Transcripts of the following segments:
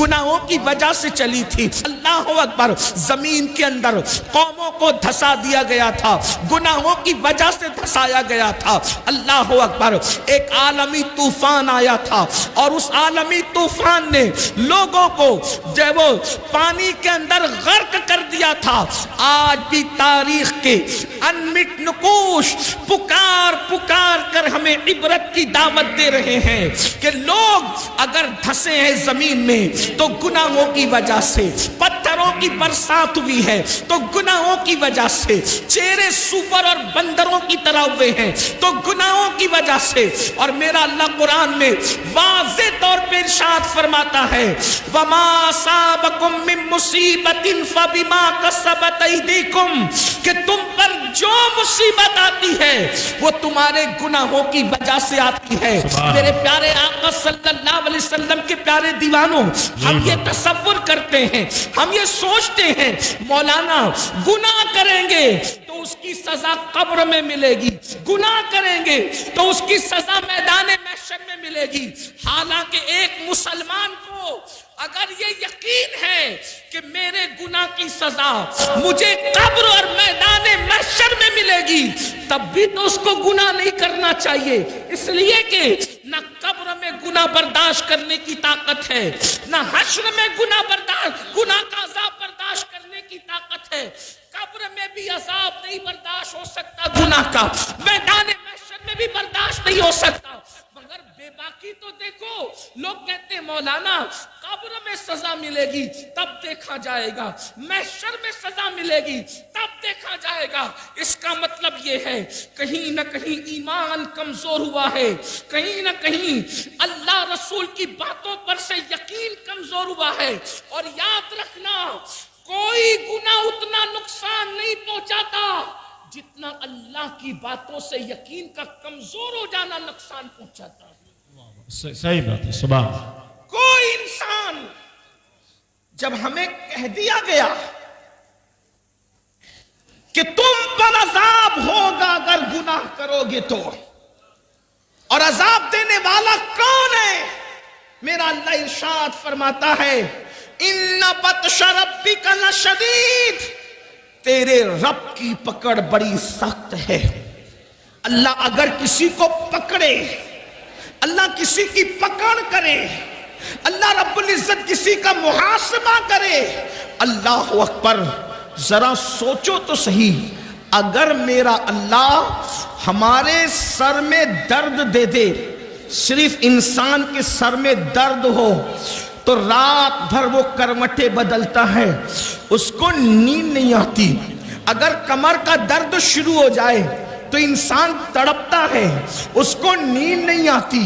گناہوں کی وجہ سے چلی تھی۔ اللہ اکبر، زمین کے اندر قوموں کو دھسا دیا گیا تھا، گناہوں کی وجہ سے دھسایا گیا تھا۔ اللہ اکبر، ایک عالمی طوفان آیا تھا اور اس عالمی طوفان نے لوگوں کو جو وہ پانی کے اندر غرق کر دیا تھا۔ آج بھی تاریخ کے انمٹ نقوش پکار پکار کر ہمیں عبرت کی دعوت دے رہے ہیں کہ لوگ اگر دھسے ہیں زمین میں تو گناہوں کی وجہ سے، پتھروں کی برسات ہوئی ہے تو گناہوں کی وجہ سے، چہرے سور اور بندروں کی طرح ہوئے ہیں تو گناہوں کی وجہ سے۔ اور میرا اللہ قرآن میں واضح طور پہ ارشاد فرماتا ہے وَمَا أَصَابَكُم مِّن مُّصِيبَةٍ فَبِمَا كَسَبَتْ أَيْدِيكُمْ، کہ تم پر جو مصیبت آتی ہے وہ تمہارے گناہوں کی وجہ سے آتی ہے۔ میرے پیارے آقا صلی اللہ علیہ وسلم کے پیارے دیوانوں، ہم یہ تصور کرتے ہیں، ہم یہ سوچتے ہیں مولانا گناہ کریں گے تو اس کی سزا قبر میں ملے گی، گناہ کریں گے تو اس کی سزا میدان محشر میں ملے گی۔ حالانکہ ایک مسلمان کو اگر یہ یقین ہے کہ میرے گناہ کی سزا مجھے قبر اور میدان محشر میں ملے گی، تب بھی تو اس کو گناہ نہیں کرنا چاہیے، اس لیے کہ نہ قبر میں گناہ برداشت کرنے کی طاقت ہے، نہ حشر میں گناہ کا عذاب برداشت کرنے کی طاقت ہے۔ قبر میں بھی عذاب نہیں برداشت ہو سکتا گناہ کا، میدان محشر میں بھی برداشت نہیں ہو سکتا۔ مگر بے باکی تو دیکھو، لوگ کہتے ہیں مولانا قبر میں سزا ملے گی تب دیکھا جائے گا، محشر میں سزا ملے گی تب دیکھا جائے گا۔ اس کا مطلب یہ ہے کہیں نہ کہیں ایمان کمزور ہوا ہے، کہیں نہ کہیں اللہ رسول کی باتوں پر سے یقین کمزور ہوا ہے۔ اور یاد رکھنا، کوئی گناہ اتنا نقصان نہیں پہنچاتا جتنا اللہ کی باتوں سے یقین کا کمزور ہو جانا نقصان پہنچاتا ہے۔ صحیح بات ہے، سبحان۔ کوئی انسان جب ہمیں کہہ دیا گیا کہ تم پر عذاب ہوگا اگر گناہ کرو گے تو، اور عذاب دینے والا کون ہے؟ میرا اللہ ارشاد فرماتا ہے اِنَّ بَطْشَ رَبِّكَ لَشَدِيدٌ، تیرے رب کی پکڑ بڑی سخت ہے۔ اللہ اگر کسی کو پکڑے، اللہ کسی کی پکڑ کرے، اللہ رب العزت کسی کا محاسبہ کرے، اللہ اکبر، ذرا سوچو تو صحیح، اگر میرا اللہ ہمارے سر میں درد دے دے، صرف انسان کے سر میں درد ہو تو رات بھر وہ کروٹیں بدلتا ہے، اس کو نیند نہیں آتی۔ اگر کمر کا درد شروع ہو جائے تو انسان تڑپتا ہے، اس کو نیند نہیں آتی۔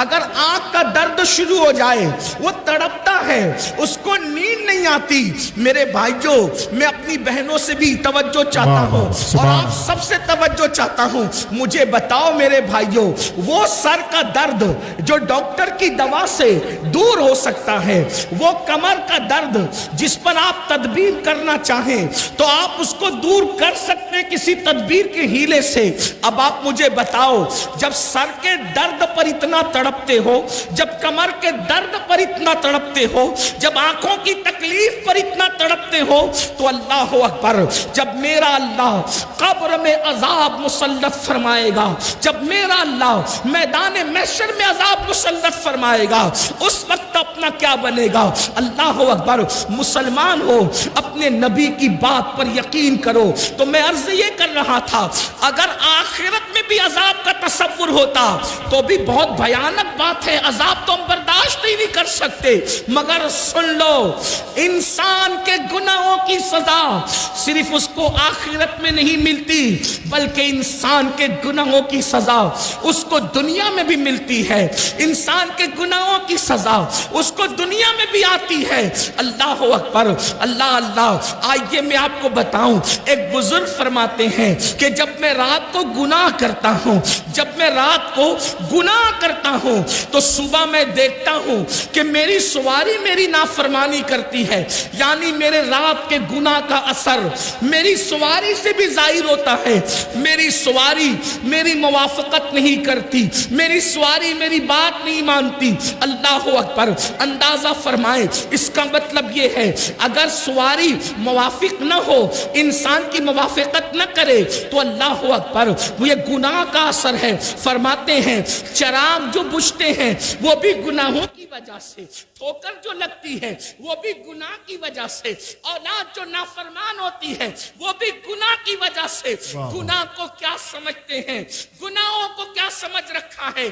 اگر آنکھ کا درد شروع ہو جائے وہ تڑپتا ہے، اس کو نیند نہیں آتی۔ میرے بھائیوں، میں اپنی بہنوں سے بھی توجہ چاہتا ہوں اور آپ سب سے توجہ چاہتا ہوں، مجھے بتاؤ میرے بھائیوں، وہ سر کا درد جو ڈاکٹر کی دوا سے دور ہو سکتا ہے، وہ کمر کا درد جس پر آپ تدبیر کرنا چاہیں تو آپ اس کو دور کر سکتے ہیں کسی تدبیر کے ہیلے سے۔ اب آپ مجھے بتاؤ، جب سر کے درد پر اتنا تڑپتے ہو، جب کمر کے درد پر اتنا تڑپتے ہو، جب آنکھوں کی تکلیف پر اتنا تڑپتے ہو، تو اللہ اکبر، جب میرا اللہ قبر میں عذاب مسلط فرمائے گا، جب میرا اللہ میدان محشر میں عذاب مسلط فرمائے گا، اس وقت اپنا کیا بنے گا؟ اللہ اکبر، مسلمان ہو، اپنے نبی کی بات پر یقین کرو۔ تو میں عرض یہ کر رہا تھا، اگر آخرت میں بھی عذاب کا تصور ہوتا تو بھی بہت بھیانک بات ہے، عذاب تو ہم برداشت ہی نہیں کر سکتے۔ مگر سن لو، انسان کے گناہوں کی سزا صرف اس کو آخرت میں نہیں ملتی، بلکہ انسان کے گناہوں کی سزا اس کو دنیا میں بھی ملتی ہے۔ انسان کے گناہوں کی سزا اس کو دنیا میں بھی آتی ہے۔ اللہ اکبر، اللہ اللہ۔ آئیے میں آپ کو بتاؤں، ایک بزرگ فرماتے ہیں کہ جب میں رات رات کو گناہ کرتا ہوں، جب میں رات کو گناہ کرتا ہوں تو صبح میں دیکھتا ہوں کہ میری سواری میری نافرمانی کرتی ہے، یعنی میرے رات کے گناہ کا اثر میری سواری سے بھی ظاہر ہوتا ہے، میری سواری میری موافقت نہیں کرتی، میری سواری میری بات نہیں مانتی۔ اللہ اکبر، اندازہ فرمائیں، اس کا مطلب یہ ہے اگر سواری موافق نہ ہو، انسان کی موافقت نہ کرے تو اللہ اکبر وہ یہ گناہ کا اثر ہے۔ فرماتے ہیں چراغ جو بجھتے ہیں وہ بھی گناہوں کی وجہ سے، ٹھوکر جو لگتی ہے وہ بھی گناہ کی وجہ سے، اولاد جو نافرمان ہوتی ہے وہ بھی گناہ کی وجہ سے۔ گناہ کو کیا سمجھتے ہیں، گناہوں کو کیا سمجھ رکھا ہے؟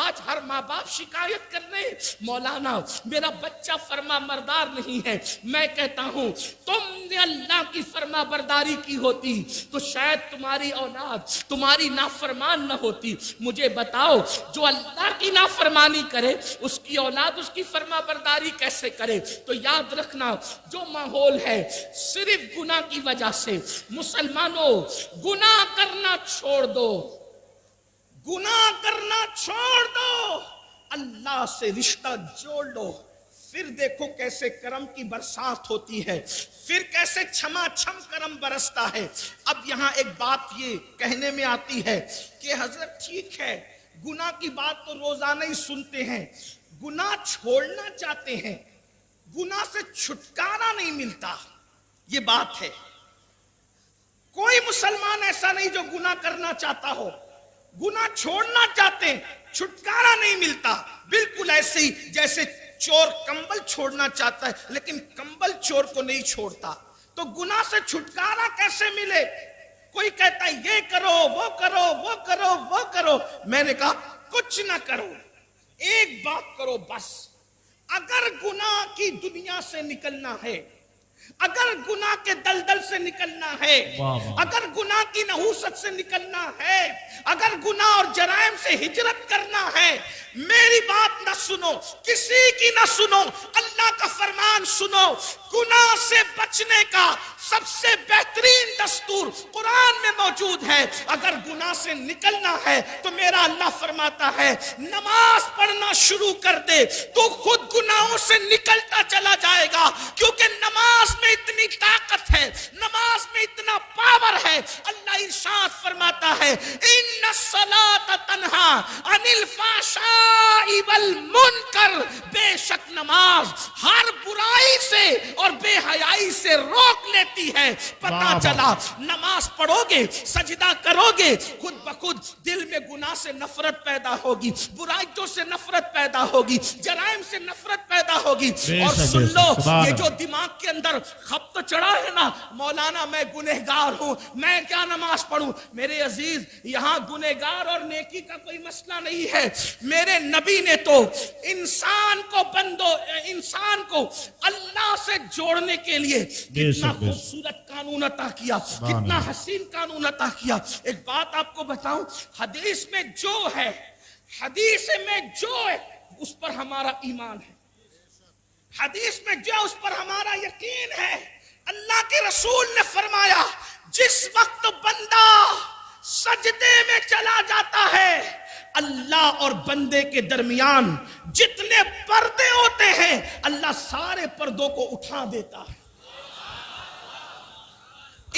آج ہر ماں باپ شکایت کر رہے ہیں، مولانا میرا بچہ فرما بردار نہیں ہے۔ میں کہتا ہوں تم نے اللہ کی فرما برداری کی ہوتی تو شاید تمہاری اولاد تمہاری نافرمان نہ ہوتی۔ مجھے بتاؤ جو اللہ کی نافرمانی کرے اس کی اولاد اس کی فرما برداری کیسے کرے؟ تو یاد رکھنا جو ماحول ہے صرف گناہ کی وجہ سے، مسلمانوں گناہ کرنا چھوڑ دو، گناہ کرنا چھوڑ دو، اللہ سے رشتہ جوڑ لو، پھر دیکھو کیسے کرم کی برسات ہوتی ہے، پھر کیسے چھما چھم کرم برستا ہے۔ اب یہاں ایک بات یہ کہنے میں آتی ہے کہ حضرت ٹھیک ہے گناہ کی بات تو روزانہ ہی سنتے ہیں، گناہ چھوڑنا چاہتے ہیں، گناہ سے چھٹکارا نہیں ملتا، یہ بات ہے۔ کوئی مسلمان ایسا نہیں جو گناہ کرنا چاہتا ہو، گناہ چھوڑنا چاہتے ہیں، چھٹکارا نہیں ملتا۔ بالکل ایسے ہی جیسے چور کمبل چھوڑنا چاہتا ہے لیکن کمبل چور کو نہیں چھوڑتا، تو گناہ سے چھٹکارا کیسے ملے؟ کوئی کہتا ہے یہ کرو وہ کرو وہ کرو وہ کرو، میں نے کہا کچھ نہ کرو، ایک بات کرو بس، اگر گناہ کی دنیا سے نکلنا ہے، اگر گناہ کے دلدل سے نکلنا ہے، اگر گناہ کی نحوست سے نکلنا ہے، اگر گناہ اور جرائم سے ہجرت کرنا ہے، میری بات نہ سنو، کسی کی نہ سنو، اللہ کا فرمان سنو۔ گناہ سے بچنے کا سب سے بہترین دستور قرآن میں موجود ہے۔ اگر گناہ سے نکلنا ہے تو میرا اللہ فرماتا ہے نماز پڑھنا شروع کر دے، تو خود گناہوں سے نکلتا چلا جائے گا، کیونکہ نماز میں اتنی طاقت ہے، نماز میں اتنا پاور ہے۔ اللہ ارشاد فرماتا ہے ان الصلاۃ تنہا عن الفحشاء والمنکر، بے شک نماز ہر برائی سے اور بے حیائی سے روک لیتی ہے۔ پتہ چلا نماز پڑھو گے، سجدہ کرو گے، خود بخود دل میں گناہ سے نفرت پیدا ہوگی، برائیوں سے نفرت پیدا ہوگی، جرائم سے نفرت پیدا ہوگی۔ اور سن لو یہ جو دماغ کے اندر خبط چڑھا ہے نا، مولانا میں گنہگار ہوں، میں کیا نماز پڑھوں؟ میرے عزیز یہاں گنہگار اور نیکی کا کوئی مسئلہ نہیں ہے۔ میرے نبی نے تو انسان کو اللہ سے جوڑنے کے لیے کتنا خوبصورت قانون عطا کیا، کتنا حسین قانون عطا کیا۔ ایک بات آپ کو بتاؤں، حدیث میں جو ہے، حدیث میں جو ہے اس پر ہمارا ایمان ہے، حدیث میں جو اس پر ہمارا یقین ہے۔ اللہ کے رسول نے فرمایا جس وقت بندہ سجدے میں چلا جاتا ہے، اللہ اور بندے کے درمیان جتنے پردے ہوتے ہیں اللہ سارے پردوں کو اٹھا دیتا ہے۔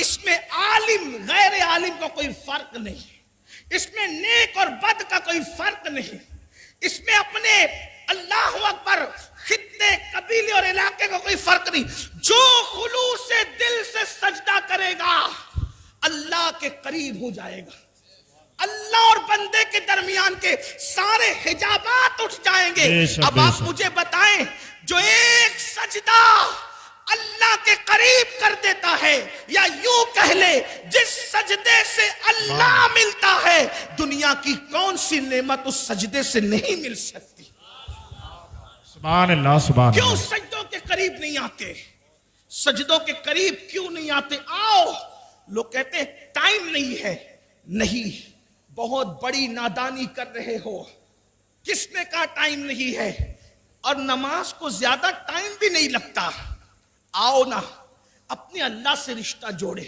اس میں عالم غیر عالم کا کوئی فرق نہیں، اس میں نیک اور بد کا کوئی فرق نہیں، اس میں اپنے اللہ اکبر خطے قبیلے اور علاقے کا کوئی فرق نہیں۔ جو خلوص سے دل سے سجدہ کرے گا اللہ کے قریب ہو جائے گا، اللہ اور بندے کے درمیان کے سارے حجابات اٹھ جائیں گے۔ اب آپ مجھے بتائیں جو ایک سجدہ اللہ کے قریب کر دیتا ہے، یا یوں کہہ لے جس سجدے سے اللہ ملتا ہے، دنیا کی کون سی نعمت اس سجدے سے نہیں مل سکتی؟ سبحان اللہ سبحان اللہ۔ کیوں سجدوں کے قریب نہیں آتے؟ سجدوں کے قریب کیوں نہیں آتے؟ آؤ، لوگ کہتے ہیں ٹائم نہیں ہے۔ نہیں، بہت بڑی نادانی کر رہے ہو۔ کس نے کہا ٹائم نہیں ہے؟ اور نماز کو زیادہ ٹائم بھی نہیں لگتا۔ آؤ نا اپنے اللہ سے رشتہ جوڑے،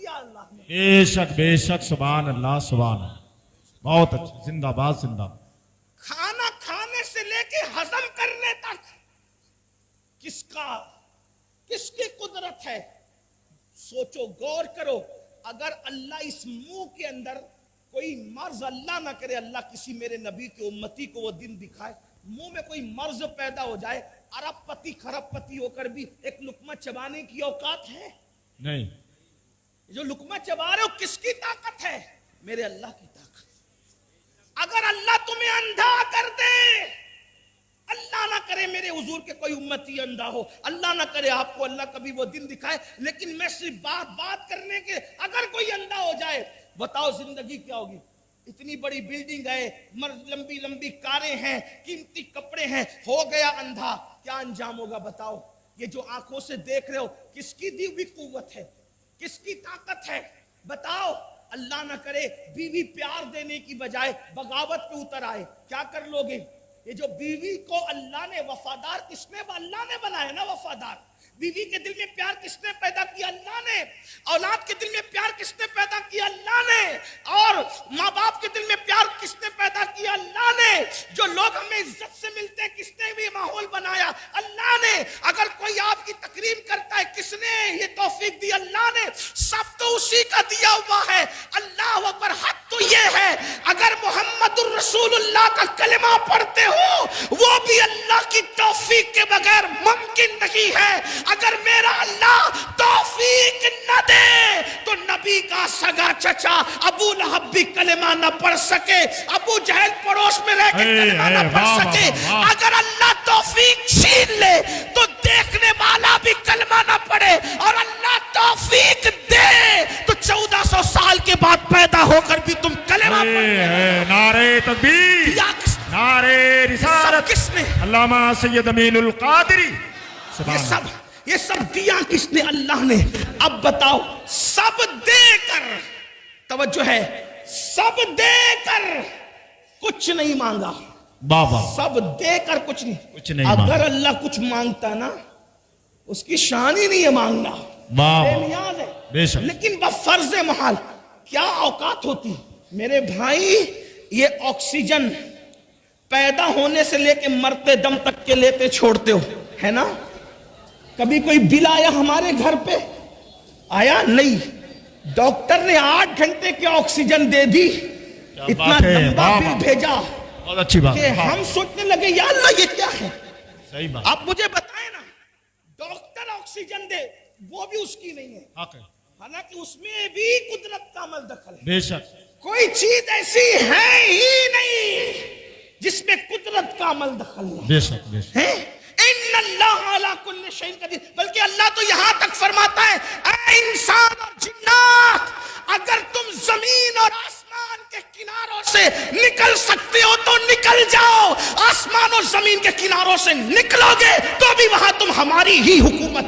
کیا اللہ نے. بے شک سبحان اللہ سبحان اللہ. بہت اچھا. زندہ باد زندہ باد. کھانا کھانے سے لے کے ہضم کرنے تک کس کی قدرت ہے؟ سوچو، غور کرو. اگر اللہ اس منہ کے اندر کوئی مرض، اللہ نہ کرے اللہ کسی میرے نبی کے امتی کو وہ دن دکھائے، منہ میں کوئی مرض پیدا ہو جائے، ارب پتی خرب پتی ہو کر بھی ایک لقمہ چبانے کی اوقات ہے؟ نہیں. جو لقمہ چبا رہے ہو کس کی طاقت ہے؟ میرے اللہ کی طاقت. اگر اللہ تمہیں اندھا کر دے، اللہ نہ کرے میرے حضور کے کوئی امتی اندھا ہو، اللہ نہ کرے آپ کو اللہ کبھی وہ دن دکھائے، لیکن میں صرف بات کرنے کے، اگر کوئی اندھا ہو جائے، بتاؤ زندگی کیا ہوگی؟ اتنی بڑی بلڈنگ ہے، لمبی لمبی کاریں ہیں، قیمتی کپڑے ہیں، ہو گیا اندھا، کیا انجام ہوگا بتاؤ؟ یہ جو آنکھوں سے دیکھ رہے ہو کس کی دی ہوئی قوت ہے؟ کس کی طاقت ہے؟ بتاؤ. اللہ نہ کرے بیوی پیار دینے کی بجائے بغاوت پہ اتر آئے، کیا کر لوگے؟ یہ جو بیوی کو اللہ نے وفادار، کس نے؟ اللہ نے بنایا نا وفادار. بیوی کے دل میں پیار کس نے پیدا کیا؟ اللہ نے. اولاد کے دل میں پیار کس نے پیدا کیا؟ اللہ نے. اور ماں باپ کے دل میں پیار کس نے پیدا کیا؟ اللہ نے. جو لوگ ہمیں عزت سے ملتے ہیں کس نے بھی ماحول بنایا؟ اللہ نے. اگر کوئی آپ کی تکریم کرتا ہے کس نے یہ توفیق دی؟ اللہ نے. سب تو اسی کا دیا ہوا ہے. اللہ اکبر. حق تو یہ ہے اگر محمد الرسول اللہ کا کلمہ پڑھتے ہو وہ بھی اللہ کی توفیق کے بغیر ممکن نہیں ہے. اگر میرا اللہ توفیق نہ دے تو نبی کا سگا چچا ابو لہب بھی کلمہ نہ پڑھ سکے، ابو جہل پڑوس میں رہ کے کلمہ نہ پڑھ سکے. اگر اللہ توفیق چھین لے تو دیکھنے والا بھی کلمہ نہ پڑھے، اور اللہ توفیق دے تو 1400 سال کے بعد پیدا ہو کر بھی تم کلمہ پڑھے. نعرہ تکبیر، نعرہ رسالت. کس نے؟ علامہ سید امین القادری. یہ سب دیا کس نے؟ اللہ نے. اب بتاؤ، سب دے کر، توجہ ہے، سب دے کر کچھ نہیں مانگا. بابا سب دے کر کچھ نہیں. اگر اگر اللہ کچھ مانگتا نا، اس کی شان ہی نہیں ہے مانگنا، بے نیاز ہے. بے شک. لیکن بفرض محال کیا اوقات ہوتی میرے بھائی. یہ آکسیجن پیدا ہونے سے لے کے مرتے دم تک کے لیتے چھوڑتے ہو، ہے نا؟ کبھی کوئی بل آیا ہمارے گھر پہ؟ آیا نہیں. ڈاکٹر نے 8 گھنٹے کی آکسیجن دے دی، اتنا لمبا بل بھیجا، بہت اچھی بات کہ ہم سوچنے لگے یا اللہ یہ کیا ہے. صحیح بات. آپ مجھے بتائیں نا، ڈاکٹر آکسیجن دے وہ بھی اس کی نہیں ہے، حالانکہ اس میں بھی قدرت کا عمل دخل ہے. بے شک. کوئی چیز ایسی ہے ہی نہیں جس میں قدرت کا عمل دخل نہیں. بے شک بے شک. ان اللہ علی کل شیء قدیر. بلکہ اللہ تو یہاں تک فرماتا ہے، اے انسان اور جنات، اگر تم زمین اور آسمان کے کناروں سے نکل سکتے ہو تو نکل جاؤ. آسمان اور زمین کے کناروں سے نکلو گے تو بھی وہاں تم ہماری ہی حکومت